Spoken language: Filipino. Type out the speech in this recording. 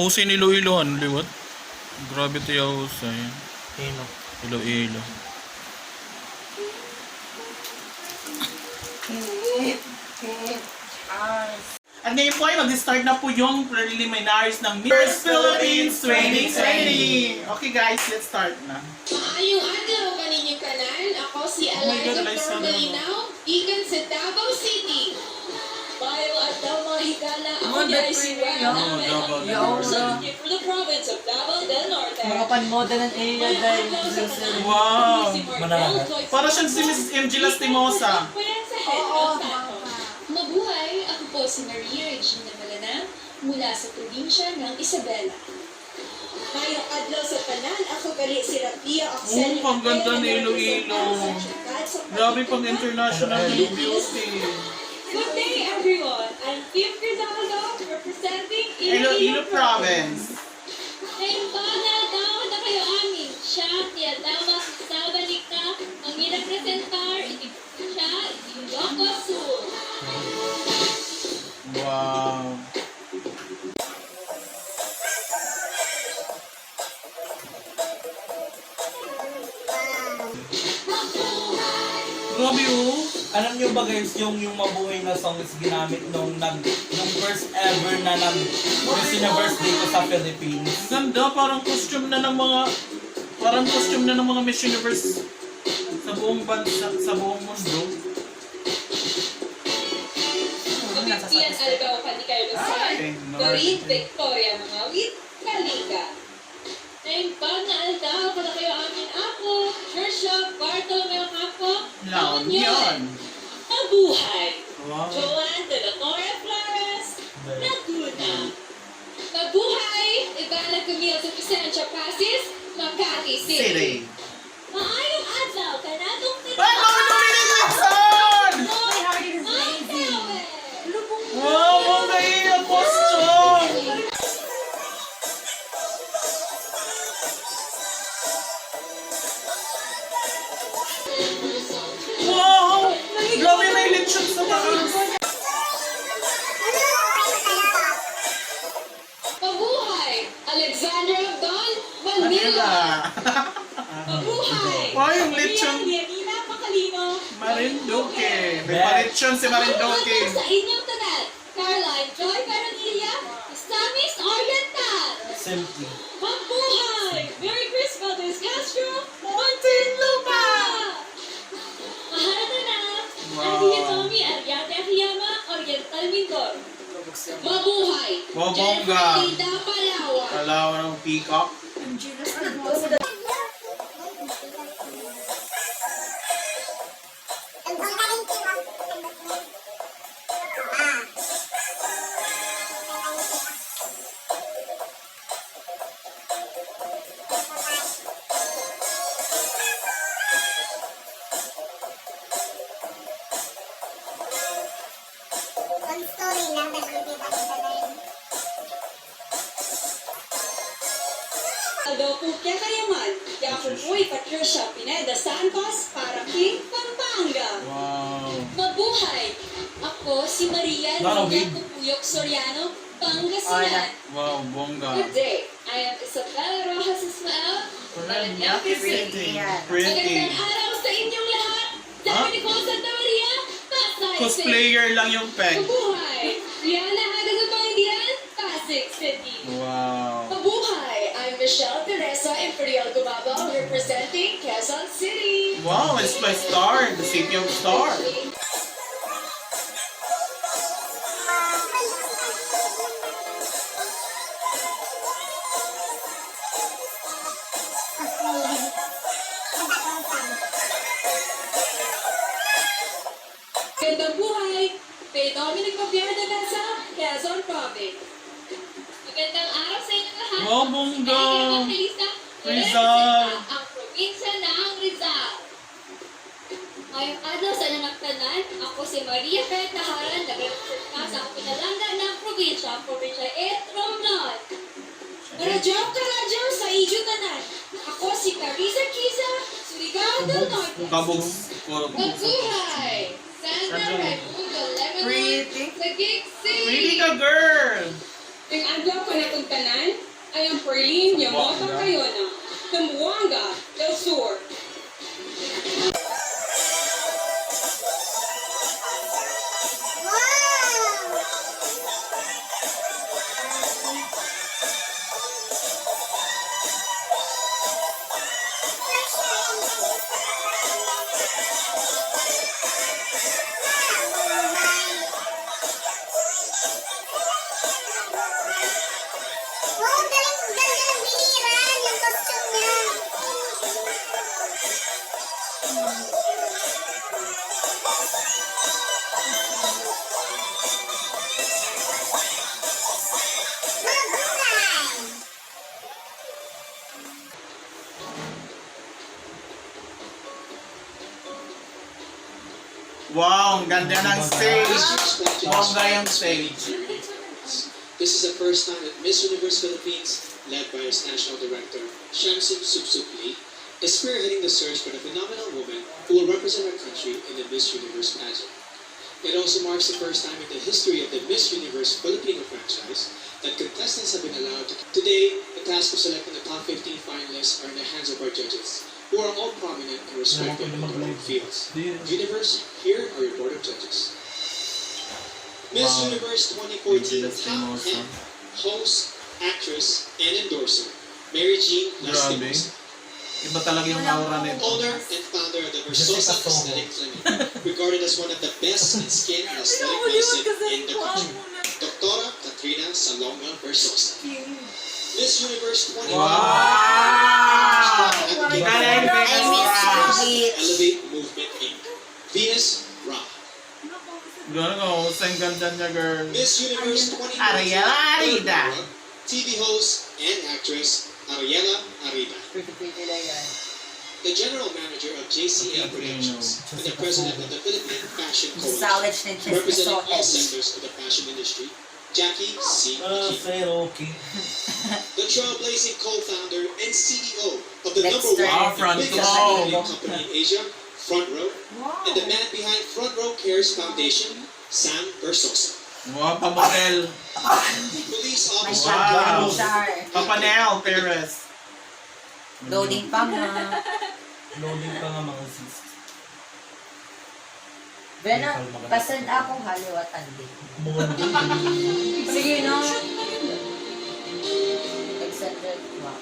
Husay ni Iloilohan, liwat. Grabe to yung husay. Sino? Iloilo. At ngayon po ay mag-start na po yung preliminaries ng Miss Philippines 2020. Okay guys, let's start na. Maayong adlaw kaninyong tanan. Ako si Oh my God, Eliza Eliza, Permalinaw, ikan sa Davao City. Maayong adlaw mga higala. Ako Mga dahil si Davao. Ryan Ahmed, Davao. ang representative for the province of Davao del Norte. Mga panmoda ng area Maayong dahil adlaw sa tanan. Wow. Si Marvel Manalagat. Joyce. Para siyang si Miss MG Lastimosa. Mabuhay, ako po si Maria Regina Malana mula sa probinsya ng Isabela. Mayong adlaw sa tanan, ako gali si Rapia Oxel. Oh, ang ganda ni Iloilo. Grabe pang international yung beauty. Good day, everyone! I'm Kim Crisaldo, representing Iloilo Province. Ngayon ba na kayo amin? Siya, tiya dama sa Sabanika, ang minapresentar, itigpo siya, Ilocos Sur. Wow. Grabe oh. Alam niyo ba guys, yung mabuhay na song is ginamit nung first ever na Miss Universe dito sa Philippines. Ganda, parang costume na ng mga Miss Universe sa buong bansa, sa buong mundo. Kabitian Algao Kanikay Ay, Luzon, Lord. Dorin Victoria Mangawit, Kalinga. Ngayon ba na Algao, kada kayo amin ako, Trisha Bartolomeo ako, La Union. Mabuhay! Wow. Joanne de la Torre Flores, Laguna. Mabuhay! Ibala Camille sa Vicentia Pasis, Makati City. City. Maayong adlaw, kanatong Ay, mga Dominic Nixon! Wow, mga iya costume! Wow! Grabe may lechon sa taas. Mabuhay! Alexandra Don Manila. Manila. Mabuhay! Wow, yung lechon. Yanina Macalino. Marinduque. May palechon si Marinduque. Mabuhay sa inyong tanan. Caroline Joy Caronilla. Samis Oriental. Simply. Mabuhay! Merry Christmas, Castro. Muntinlupa! Mahal na. Wow. Adi Tommy Ariate Akiyama, Oriental Mindoro. Mabuhay! Wow, bongga. Jennifer Tita Palawan. Palawan ng peacock. Ang story lang na hindi pa kita na yun. Aldo po kaya kayaman, Yapo po'y Patricia Pineda Santos para King Pampanga. Wow. Mabuhay! Ako si Maria Darawin. Nina Kupuyok Soriano, Pangasinan. Wow, bongga. Good day! I am Isabella Rojas Ismael, Paranaque City. Pretty. Magandang araw sa inyong lahat! Dominico Santa Maria, Pasay City. Cosplayer lang yung peg. Mabuhay! Rihanna Haga sa Pangilinan, Pasig City. Wow. Mabuhay! I'm Michelle Teresa Imperial Gumabao, representing Quezon City. Wow, it's my star, the city of star. Gandang buhay! Kay Dominic Mabiada Nasa, Quezon Province. Magandang araw sa inyo lahat. Wow, bongga. Ay, Evangelista Rizal. ang probinsya ng Rizal. Ngayong adlaw sa nanagtanan, ako si Maria Petaharan, nag-represent sa akong pinalanda ng probinsya 8 Romnon. Radyo sa Idyo Tanan. Ako si Carissa Kiza, Surigao del Norte. Kabog. Mabuhay! Sandra Raimundo Lemon Pretty. sa Gig City. Pretty ka girl. Yung adlaw ko na kong tanan, ay ang Perlin, Yamota kayo na, Zamboanga del Sur. Wow! Wow, galing ganda ng biliran, yung costume niya. Mabuhay! Wow, ang ganda ng stage. Bongga yung stage. This is the first time that Miss Universe Philippines, led by its national director, Shamsim Supsupli, is spearheading the search for the phenomenal woman who will represent our country in the Miss Universe pageant. It also marks the first time in the history of the Miss Universe Filipino franchise that contestants have been allowed to. Today, the task of selecting the top 15 finalists are in the hands of our judges, who are all prominent and respected in their own fields. Universe, here are your board of judges. Miss Wow. Universe 2014 Lastimos, top 10 host, actress, and endorser, Mary Jean Grabe. Lastimos, Iba talaga yung aura nito. owner and founder of the Jessica Versosa Soho. Aesthetic Clinic, regarded as one of the best in skin and aesthetic medicine in the country, Dr. Katrina Salonga Versosa. Miss Universe 2014 Wow! advocated Galing, for Venus Ra. Elevate Movement Inc. Venus Ra. Gano'n ko, sa ganda niya, girl. Miss Universe 2014 Ariela Arida. TV host and actress Ariela Arida. The general manager of JCA Productions and the president of the Philippine Fashion Coalition, representing all sectors of the fashion industry, Jackie C. McKee. Pero okay. The trailblazing co-founder and CEO of the Let's number start. one Front biggest row. clothing company in Asia, Front Row, and the man behind Front Row Cares Foundation, Sam Versosa. Wow, pamodel. Police May officer Wow. Char. Papanel, Perez. Loading pa nga. Loading pa nga mga sis. Bena, pasend akong haliwatan din. Mundo. Sige, no? Extended, wow.